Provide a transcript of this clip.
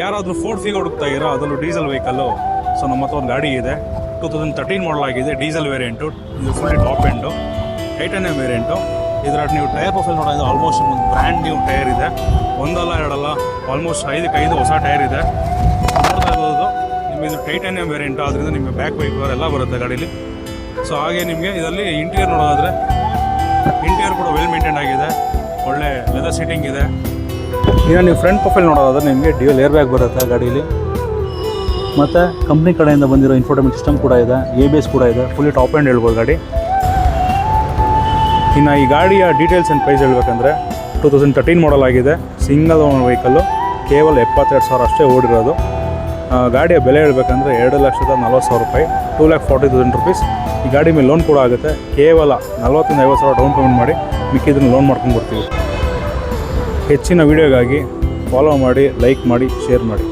ಯಾರಾದರೂ Ford Figo ಹುಡುಕ್ತಾ ಇರೋ ಅದರಲ್ಲೂ ಡೀಸೆಲ್ ವೆಹಿಕಲ್ಲು. ಸೊ ನಮ್ಮ ಹತ್ರ ಒಂದು ಗಾಡಿ ಇದೆ, 2013 ಮಾಡಲ್ ಆಗಿದೆ, ಡೀಸೆಲ್ ವೇರಿಯಂಟು. ಇದು fully top end, titanium variant. ಇದರ ನೀವು ಟೈರ್ ಪ್ರೊಫೈಲ್ ನೋಡೋದು ಆಲ್ಮೋಸ್ಟ್ ಒಂದು ಬ್ರ್ಯಾಂಡ್ ನ್ಯೂ ಟೈರ್ ಇದೆ. ಒಂದಲ್ಲ ಎರಡಲ್ಲ, ಆಲ್ಮೋಸ್ಟ್ 5 ಹೊಸ ಟೈರ್ ಇದೆ. ನೋಡ್ತಾ ಇರೋದು ನಿಮಗೆ ಇದು ಟೈಟಾನಿಯಂ ವೇರಿಯಂಟು, ಅದರಿಂದ ನಿಮಗೆ ಬ್ಯಾಕ್ ವೈಪರ್ ಎಲ್ಲ ಬರುತ್ತೆ ಗಾಡೀಲಿ. ಸೊ ಹಾಗೆ ನಿಮಗೆ ಇದರಲ್ಲಿ ಇಂಟೀರಿಯರ್ ನೋಡೋದಾದರೆ ಇಂಟೀರಿಯರ್ ಕೂಡ ವೆಲ್ ಮೇಂಟೈನ್ ಆಗಿದೆ, ಒಳ್ಳೆ ಲೆದರ್ ಸೀಟಿಂಗ್ ಇದೆ. ಈಗ ನೀವು ಫ್ರಂಟ್ ಪ್ರೊಫೈಲ್ ನೋಡೋದಾದ್ರೆ ನಿಮಗೆ ಡ್ಯೂಯಲ್ ಏರ್ ಬ್ಯಾಗ್ ಬರುತ್ತೆ ಗಾಡೀಲಿ. ಮತ್ತು ಕಂಪ್ನಿ ಕಡೆಯಿಂದ ಬಂದಿರೋ ಇನ್ಫೋಟೈನ್ಮೆಂಟ್ ಸಿಸ್ಟಮ್ ಕೂಡ ಇದೆ, ABS ಕೂಡ ಇದೆ. ಫುಲ್ಲಿ ಟಾಪ್ ಆ್ಯಂಡ್ ಹೇಳ್ಬೋದು ಗಾಡಿ. ಇನ್ನು ಈ ಗಾಡಿಯ ಡೀಟೇಲ್ಸ್ ಆ್ಯಂಡ್ ಪ್ರೈಸ್ ಹೇಳ್ಬೇಕಂದ್ರೆ 2013 ಮಾಡಲ್ ಆಗಿದೆ, ಸಿಂಗಲ್ ಓನರ್ ವೆಹಿಕಲ್ಲು, ಕೇವಲ 72,000 ಅಷ್ಟೇ ಓಡಿರೋದು. ಗಾಡಿಯ ಬೆಲೆ ಹೇಳ್ಬೇಕಂದ್ರೆ 2,40,000 ರೂಪಾಯಿ, 2,40,000 ರುಪೀಸ್. ಈ ಗಾಡಿ ಮೇಲೆ ಲೋನ್ ಕೂಡ ಆಗುತ್ತೆ. ಕೇವಲ 40,000 ಡೌನ್ ಪೇಮೆಂಟ್ ಮಾಡಿ ಮಿಕ್ಕಿದ್ದನ್ನು ಲೋನ್ ಮಾಡ್ಕೊಂಡು ಕೊಡ್ತೀವಿ. ಹೆಚ್ಚಿನ ವೀಡಿಯೋಗಾಗಿ ಫಾಲೋ ಮಾಡಿ, ಲೈಕ್ ಮಾಡಿ, ಶೇರ್ ಮಾಡಿ.